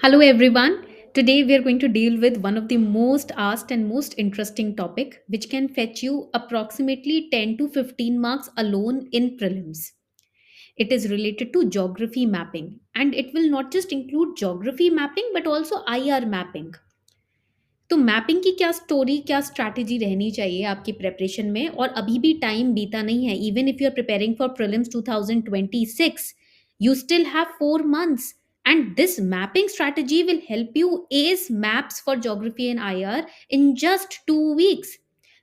Hello everyone. Today we are going to deal with one of the most asked and most interesting topic which can fetch you approximately 10 to 15 marks alone in prelims. It is related to geography mapping and it will not just include geography mapping but also IR mapping. तो mapping की क्या story क्या strategy रहनी चाहिए आपकी preparation में और अभी भी टाइम बीता नहीं है even if you are preparing for prelims 2026 you still have 4 months and this mapping strategy will help you ace maps for geography and IR in just 2 weeks.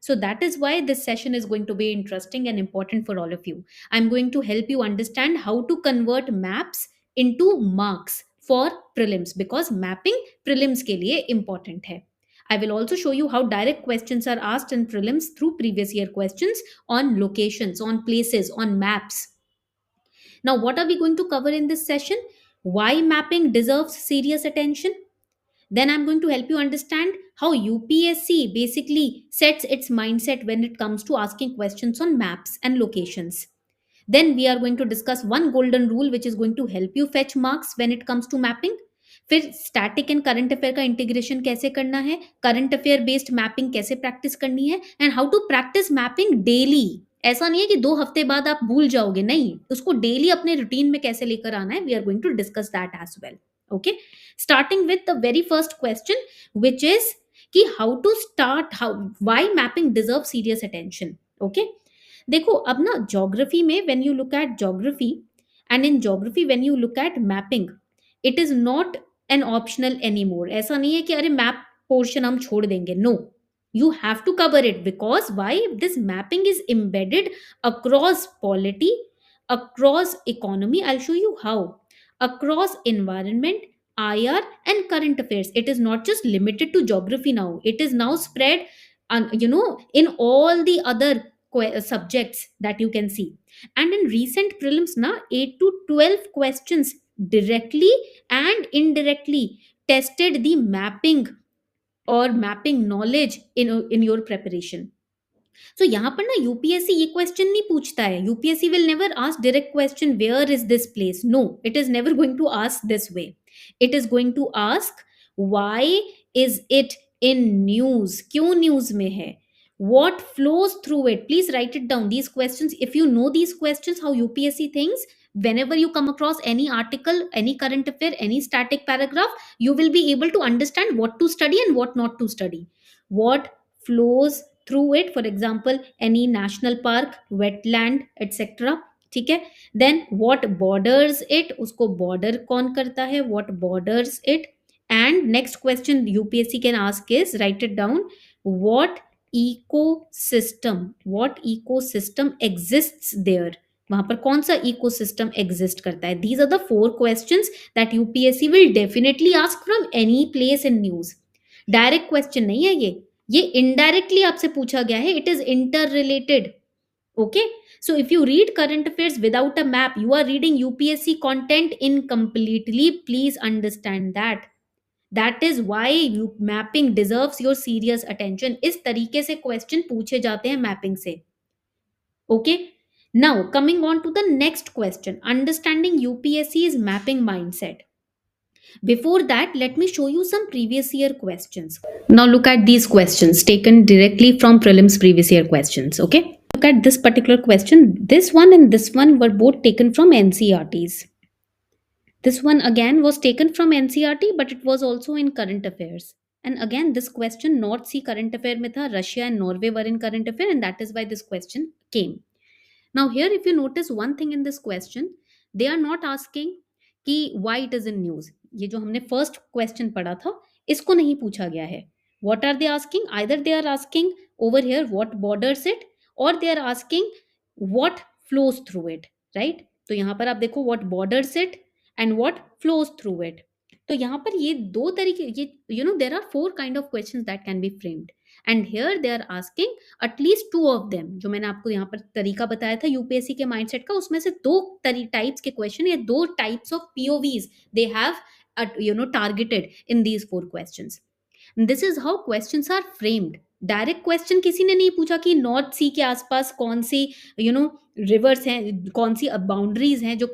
So that is why this session is going to be interesting and important for all of you. I'm going to help you understand how to convert maps into marks for prelims because mapping prelims के लिए important है. I will also show you how direct questions are asked in prelims through previous year questions on locations, on places, on maps. Now, what are we going to cover in this session? Why mapping deserves serious attention. Then I'm going to help you understand how UPSC basically sets its mindset when it comes to asking questions on maps and locations. Then we are going to discuss one golden rule which is going to help you fetch marks when it comes to mapping. फिर static and current affair का integration कैसे करना है, current affair based mapping कैसे practice करनी है and how to practice mapping daily. ऐसा नहीं है कि 2 हफ्ते बाद आप भूल जाओगे, नहीं, उसको डेली अपने रूटीन में कैसे लेकर आना है. We are going to discuss that as well. Okay, starting with the very first question which is कि how to start, how why mapping deserve serious attention. Okay, देखो अब ना ज्योग्राफी में when you look at geography and in geography when you look at mapping it is not an optional any more. ऐसा नहीं है कि अरे map portion हम छोड़ देंगे. No, you have to cover it because why? This mapping is embedded across polity, across economy. I'll show you how. Across environment, IR and current affairs. It is not just limited to geography now. It is now spread in all the other subjects that you can see. And in recent prelims na 8 to 12 questions directly and indirectly tested the mapping और mapping knowledge in your preparation. So यहाँ पर ना UPSC ये question नहीं पूछता है. UPSC will never ask direct question where is this place. No, it is never going to ask this way. It is going to ask why is it in news, क्यों news में है, what flows through it. Please write it down, these questions. If you know these questions, how UPSC thinks, whenever you come across any article, any current affair, any static paragraph, you will be able to understand what to study and what not to study, what flows through it. For example, any national park, wetland, etc. ठीक है. Then what borders it, उसको border कौन करता है, what borders it. And next question UPSC can ask is, write it down, what ecosystem, what ecosystem exists there, वहां पर कौन सा इकोसिस्टम एग्जिस्ट करता है. These are the 4 questions that UPSC will definitely ask from any place in news. Direct question नहीं है ये indirectly आपसे पूछा गया है. It is interrelated. Okay, so if you read current affairs without a map, you are reading UPSC content incompletely. Please understand that. That is why mapping deserves your serious attention. इस तरीके से question पूछे जाते हैं mapping से. Okay, now coming on to the next question, understanding UPSC's mapping mindset. Before that, let me show you some previous year questions. Now look at these questions taken directly from prelims previous year questions. Okay, look at this particular question. This one and this one were both taken from NCRTs. This one again was taken from NCRT, but it was also in current affairs. And again, this question North Sea current affair में था, Russia and Norway were in current affair, and that is why this question came. Now here, if you notice one thing in this question, they are not asking कि why it is in news. ये जो हमने first question पढ़ा था, इसको नहीं पूछा गया है. What are they asking? Either they are asking over here what borders it, or they are asking what flows through it, right? तो यहाँ पर आप देखो what borders it and what flows through it. तो यहाँ पर ये दो तरीके, ये there are 4 kind of questions that can be framed. And here they are asking at least 2 of them. जो मैंने आपको यहाँ पर तरीका बताया था यूपीएससी के माइंडसेट का, उसमें से 2 टाइप्स के क्वेश्चन या 2 types of POVs they have targeted in these 4 questions. And this is how questions are framed. Direct question किसी ने नहीं पूछा कि नॉर्थ सी के आसपास कौन सी रिवर्स हैं, कौन सी बाउंड्रीज हैं जो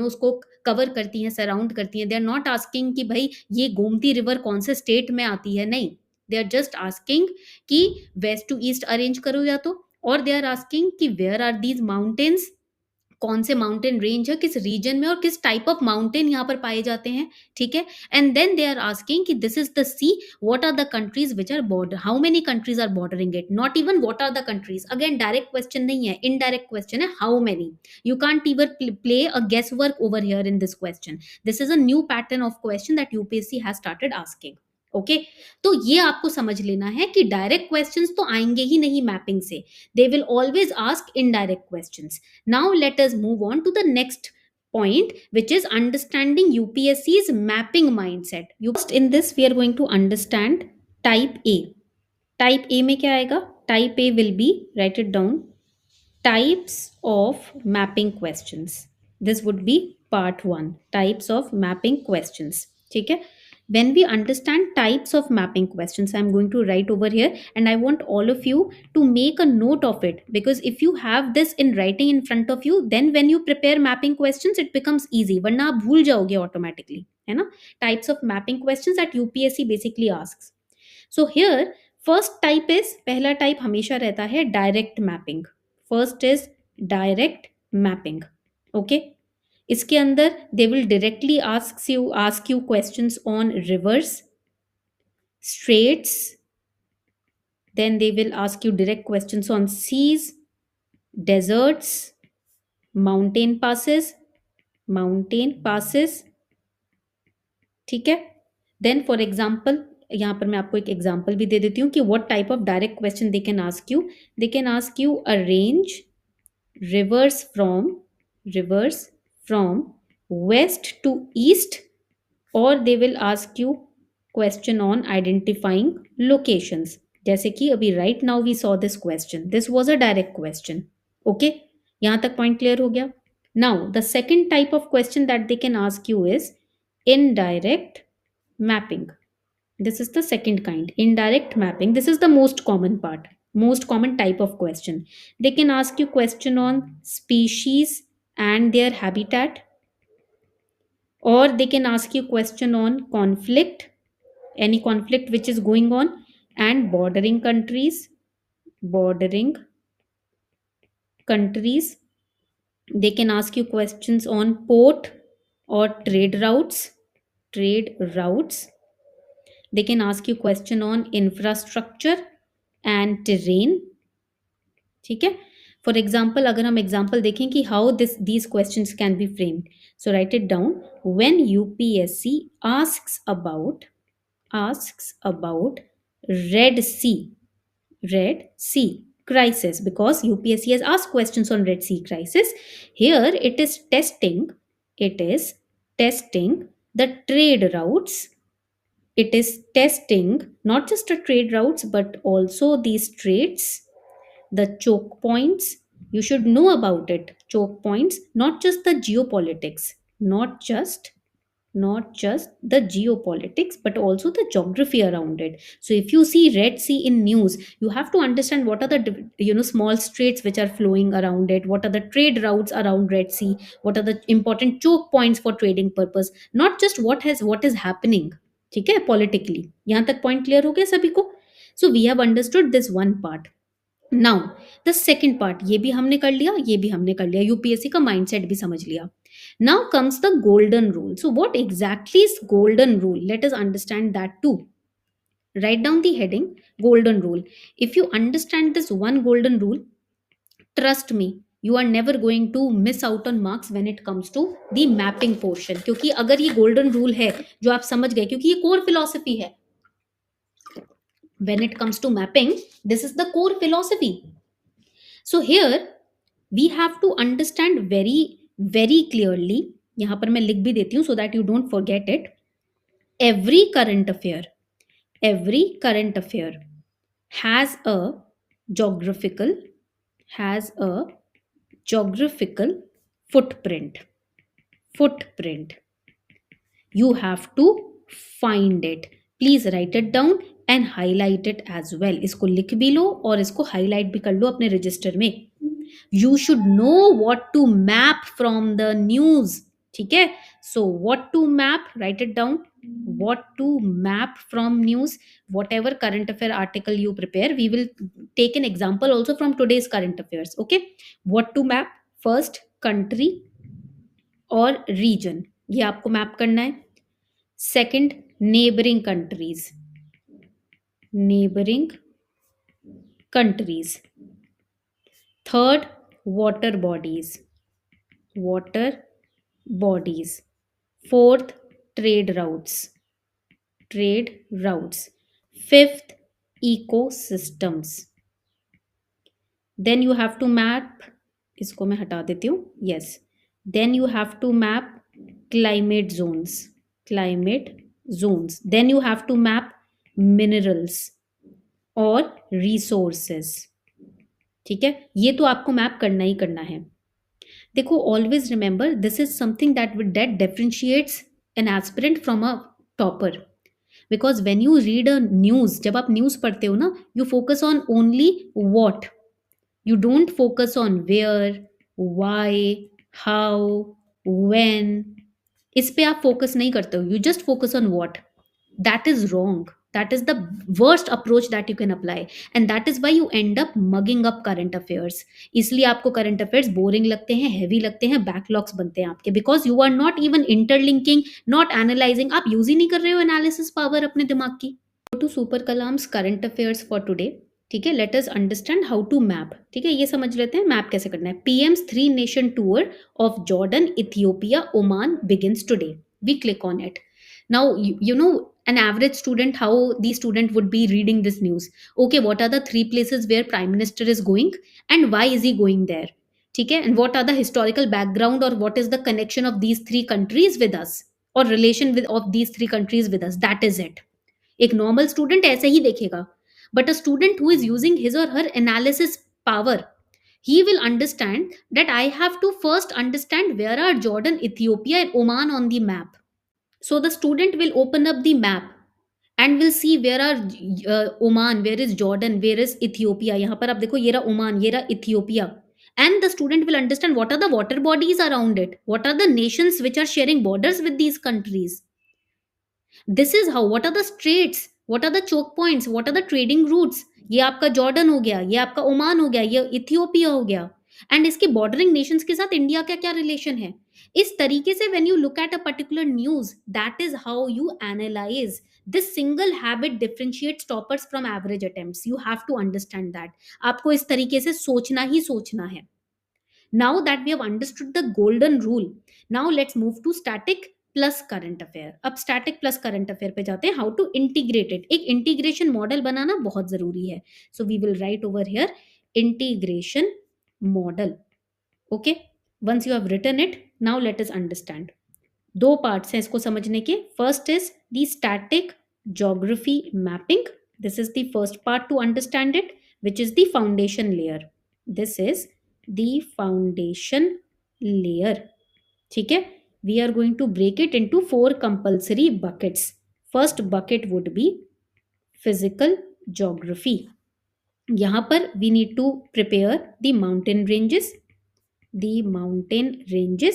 उसको कवर करती हैं, सराउंड करती हैं। दे आर नॉट आस्किंग कि भाई ये गोमती रिवर कौन से स्टेट में आती है, नहीं। दे आर जस्ट आस्किंग कि वेस्ट टू ईस्ट अरेंज करो या तो, और दे आर आस्किंग कि वेयर आर दीज माउंटेन्स, कौन से माउंटेन रेंज है, किस रीजन में, और किस टाइप ऑफ माउंटेन यहाँ पर पाए जाते हैं। ठीक है। And then they are asking कि this is the sea, what are the countries which are border, how many countries are bordering it, not even what are the countries. Again direct question नहीं है, indirect question है, how many. You can't even play a guesswork over here in this question. This is a new pattern of question that UPSC has started asking. Okay. तो ये आपको समझ लेना है कि डायरेक्ट क्वेश्चंस तो आएंगे ही नहीं मैपिंग से, they will always ask indirect questions. Now let us move on to the next point, which is understanding UPSC's mapping mindset. First in this we are going to understand type A. Type A में क्या आएगा? Type A will be, write it down, types of mapping questions. This would be part 1, types of mapping questions. ठीक है। When we understand types of mapping questions, I'm going to write over here, and I want all of you to make a note of it, because if you have this in writing in front of you, then when you prepare mapping questions it becomes easy, वरना आप भूल जाओगे automatically, है ना। Types of mapping questions that UPSC basically asks. So here first type is, पहला type हमेशा रहता है direct mapping. First is direct mapping. Okay. इसके अंदर they will directly ask you questions on rivers, straits, then they will ask you direct questions on seas, deserts, mountain passes. ठीक है। Then for example, यहाँ पर मैं आपको एक example भी दे देती हूँ कि what type of direct question they can ask you. They can ask you arrange rivers from west to east, or they will ask you question on identifying locations, जैसे कि अभी right now we saw this question, this was a direct question. Okay, यहाँ तक point clear हो गया। Now the second type of question that they can ask you is indirect mapping. This is the second kind, indirect mapping. This is the most common part, most common type of question. They can ask you question on species and their habitat, or they can ask you question on conflict, any conflict which is going on, and bordering countries. They can ask you questions on port or trade routes. They can ask you question on infrastructure and terrain. ठीक है। For example अगर हम example देखें कि how these questions can be framed, so right it down. When UPSC asks about Red Sea crisis, because UPSC has asked questions on Red Sea crisis. Here it is testing the trade routes. It is testing not just the trade routes but also the straits, the choke points. You should know about it. Choke points, not just the geopolitics, not just the geopolitics, but also the geography around it. So if you see Red Sea in news, you have to understand what are the small straits which are flowing around it, what are the trade routes around Red Sea, what are the important choke points for trading purpose, not just what is happening, ठीक है, politically। यहाँ तक point clear हो गया सभी को? So we have understood this one part. Now the second part, ये भी हमने कर लिया, ये भी हमने कर लिया, यूपीएससी का माइंडसेट भी समझ लिया। Now comes the golden rule. So what exactly is golden rule? Let us understand that too. Write down the heading golden rule. If you understand this one golden rule, trust me, you are never going to miss out on marks when it comes to the mapping portion. क्योंकि अगर ये golden rule है जो आप समझ गए, क्योंकि ये कोर फिलॉसफी है, when it comes to mapping, this is the core philosophy. So here we have to understand very very clearly, यहाँ पर मैं लिख भी देती हूँ so that you don't forget it. every current affair has a geographical footprint. You have to find it. Please write it down. And highlight it as well. इसको लिख भी लो और इसको हाईलाइट भी कर लो अपने रजिस्टर में। You should know what to map from the news. ठीक है, so what to map, write it down. What to map from news, whatever current affair article you prepare, we will take an example also from today's current affairs. Okay, what to map? First, country और region, ये आपको map करना है। Second, neighboring countries, neighboring countries। Third, water bodies, water bodies। Fourth, trade routes, trade routes। Fifth, ecosystems। Then you have to map, इसको मैं हटा देती हूँ, yes. Then you have to map climate zones, climate zones. Then you have to map minerals और resources. ठीक है, ये तो आपको मैप करना ही करना है। देखो, always remember this is something that differentiates an aspirant from a topper. Because when you read a news, जब आप न्यूज पढ़ते हो ना, you focus on only what, you don't focus on where, why, how, when। इस पे आप focus नहीं करते हो, you just focus on what. That is wrong, that is the worst approach that you can apply, and that is why you and up mugging up current affairs. इसलिए आपको current affairs boring लगते हैं, heavy लगते हैं, backlogs बनते हैं आपके, because you are not even interlinking, not analysing. आप यूज ही नहीं कर रहे हो एनालिसिस पावर अपने दिमाग की। Two super columns current affairs for today. ठीक है, let us understand how to map. ठीक है, ये समझ लेते हैं मैप कैसे करना है। PM's 3 nation tour of Jordan, Ethiopia, Oman begins today. We click on it. Now you know an average student, how the student would be reading this news. Okay, what are the 3 places where prime minister is going and why is he going there? ठीक है, and what are the historical background or what is the connection of these 3 countries with us, or relation with of these 3 countries with us? That is it. एक normal student ऐसे ही देखेगा, but a student who is using his or her analysis power, he will understand that I have to first understand where are Jordan, Ethiopia and Oman on the map. So the student will open up the map and will see where are Oman, where is Jordan, where is Ethiopia. यहाँ पर आप देखो, ये रहा Oman, ये रहा Ethiopia, and the student will understand what are the water bodies around it, what are the nations which are sharing borders with these countries. This is how, what are the straits, what are the choke points, what are the trading routes. ये आपका Jordan हो गया, ये आपका Oman हो गया, ये Ethiopia हो गया, एंड इसके बॉर्डरिंग नेशंस के साथ इंडिया का क्या रिलेशन है। इस तरीके से when you look at a particular news, that is how you analyse. This single habit differentiates toppers from average attempts. You have to understand that. आपको इस तरीके से सोचना ही सोचना है। Now that we have understood the golden rule, now let's move to static plus current affair. अब static plus current affair पे जाते हैं, how to integrate it. एक integration model बनाना बहुत जरूरी है. So we will write over here integration model. Okay, once you have written it, now let us understand. 2 parts हैं इसको समझने के. First is the static geography mapping. This is the first part to understand it, which is the foundation layer. This is the foundation layer. ठीक है, we are going to break it into 4 compulsory buckets. First bucket would be physical geography. यहाँ पर we need to prepare the mountain ranges,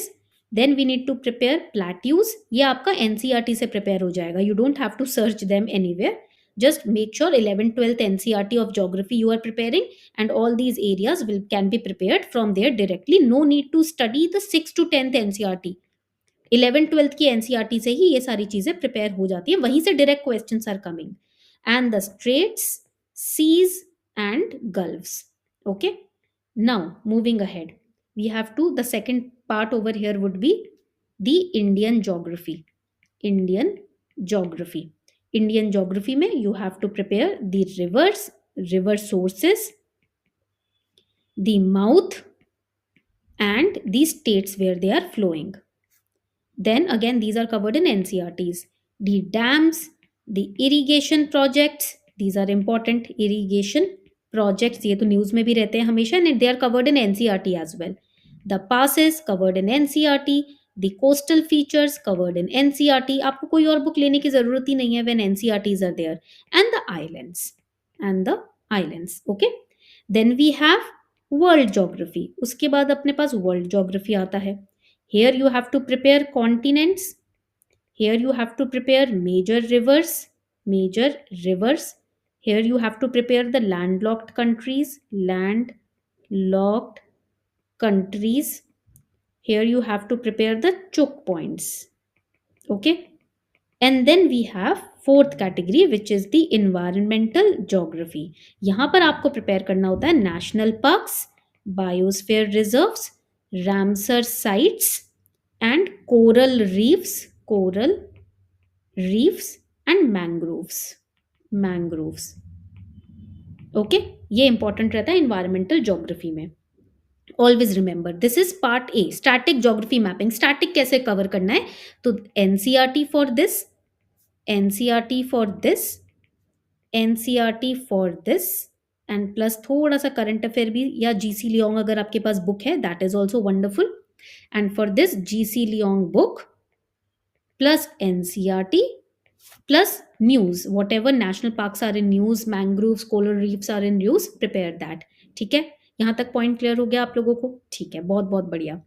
then we need to prepare plateaus. ये आपका NCERT से prepare हो जाएगा, you don't have to search them anywhere. Just make sure 11th 12th NCERT of geography you are preparing, and all these areas can be prepared from there directly. No need to study the 6th to 10th NCERT. 11th 12th की NCERT से ही ये सारी चीजें prepare हो जाती है, वहीं से direct questions are coming. And the straits, seas and gulfs. Okay, now moving ahead, we have to, the second part over here would be the Indian geography. Indian geography में you have to prepare the rivers, river sources, the mouth and the states where they are flowing. Then again these are covered in NCERTs. The dams, the irrigation projects, these are important. Irrigation projects ये तो news में भी रहते हैं हमेशा, and they are covered in NCERT as well. The passes covered in NCERT, the coastal features covered in NCERT, आपको कोई और बुक लेने की जरूरत ही नहीं है when NCERTs are there, and the islands, okay. Then we have world geography, उसके बाद अपने पास world geography आता है. Here you have to prepare continents, here you have to prepare major rivers, here you have to prepare the landlocked countries, here you have to prepare the choke points, okay. And then we have fourth category which is the environmental geography. यहाँ पर आपको prepare करना होता है national parks, biosphere reserves, Ramsar sites and coral reefs and mangroves, okay. ये important रहता है environmental geography में. Always remember this is part A, static geography mapping. Static कैसे कवर करना है, तो NCERT for this, NCERT for this, NCERT for this, and plus थोड़ा सा करंट अफेयर भी, या जीसी लियोंग अगर आपके पास बुक है that is also wonderful. And for this GC Leong book plus NCERT plus news, whatever national parks are in news, mangroves, coral reefs are in news, prepare that. ठीक है, यहाँ तक point clear हो गया आप लोगों को? ठीक है, बहुत बहुत बढ़िया.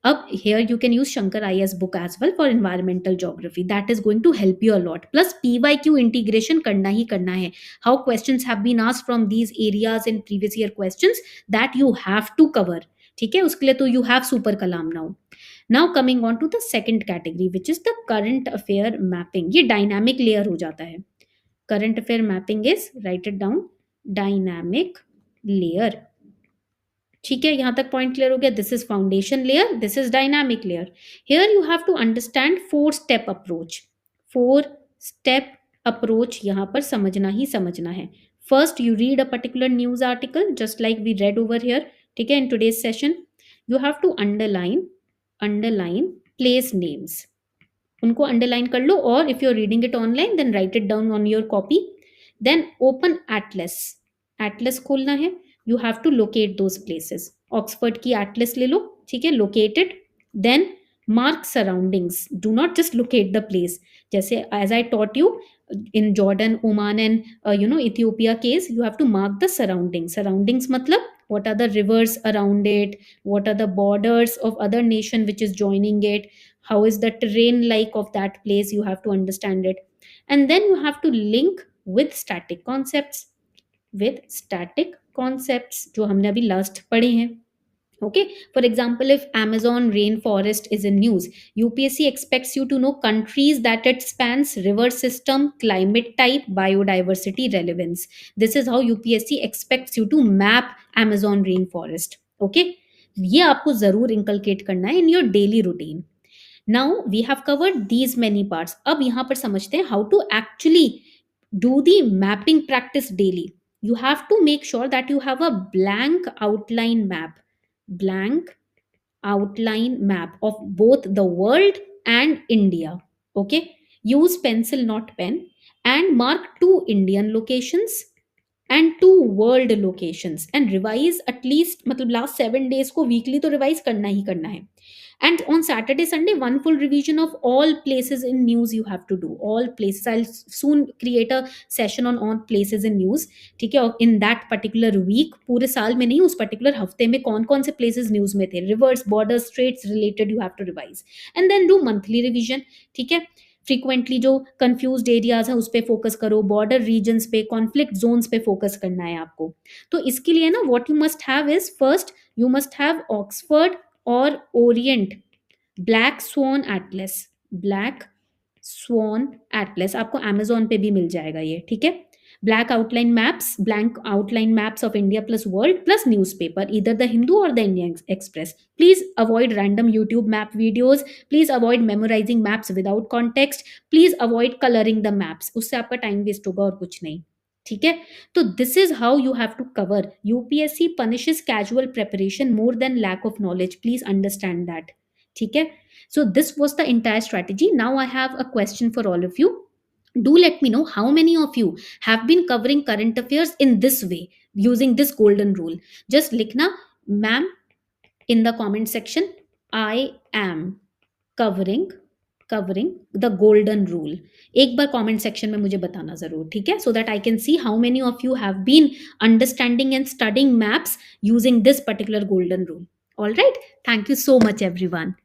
अब here you can use Shankar IS book as well for environmental geography. That is going to help you a lot. Plus PYQ integration करना ही करना है. How questions have been asked from these areas in previous year questions that you have to cover. ठीक है, उसके लिए तो you have super kalam now. Now coming on to the second category which is the current affair mapping. ये dynamic layer हो जाता है. Current affair mapping is, write it down, dynamic layer. ठीक है, यहां तक पॉइंट क्लियर हो गया. This is foundation layer, this is dynamic layer. Here you have to understand 4 step approach. 4 step approach यहां पर समझना ही समझना है. First you read a particular news article just like we read over here. ठीक है, in today's session you have to underline place names. उनको underline कर लो, और if you are reading it online then write it down on your copy. Then open atlas, atlas खोलना है. You have to locate those places. Oxford की atlas ले लो, ठीक है, located. Then mark surroundings, do not just locate the place. जैसे as I taught you in Jordan, Oman and Ethiopia case, you have to mark the surroundings. Surroundings matlab what are the rivers around it, what are the borders of other nation which is joining it, how is the terrain like of that place, you have to understand it. And then you have to link with static concepts जो हमने अभी last पढ़े हैं. Okay, for example, if Amazon rainforest is in news, UPSC expects you to know countries that it spans, river system, climate type, biodiversity, relevance. This is how UPSC expects you to map Amazon rainforest. Okay, ये आपको जरूर inculcate करना है in your daily routine. Now we have covered these many parts. अब यहाँ पर समझते हैं how to actually do the mapping practice daily. You have to make sure that you have a blank outline map of both the world and India. Okay, use pencil not pen, and mark 2 Indian locations and 2 world locations, and revise at least मतलब last 7 days को weekly तो revise करना ही करना है. And on Saturday Sunday 1 full revision of all places in news you have to do. All places, I'll soon create a session on all places in news. ठीक है, और in that particular week, पूरे साल में नहीं, उस particular हफ्ते में कौन कौन से places news में थे, rivers, borders, straits related you have to revise. And then do monthly revision. ठीक है, फ्रीक्वेंटली जो कंफ्यूज्ड एरियाज हैं उस पर फोकस करो, बॉर्डर रीजन्स पे, कॉन्फ्लिक्ट जोन्स पे फोकस करना है आपको. तो इसके लिए ना what you must have is, first you must have Oxford और ओरिएंट ब्लैक स्वॉन एटलस आपको अमेजोन पे भी मिल जाएगा ये. ठीक है, blank outline maps of India plus world plus newspaper, either the Hindu or the Indian Express. Please avoid random YouTube map videos. Please avoid memorizing maps without context. Please avoid coloring the maps. उससे आपका time waste होगा और कुछ नहीं. ठीक है, तो this is how you have to cover. UPSC punishes casual preparation more than lack of knowledge. Please understand that. ठीक है, so this was the entire strategy. Now I have a question for all of you. Do let me know how many of you have been covering current affairs in this way using this golden rule. Just likhna ma'am in the comment section, I am. Covering covering the golden rule. एक बार comment section में मुझे बताना जरूर, ठीक है, so that I can see how many of you have been understanding and studying maps using this particular golden rule. All right, thank you so much everyone.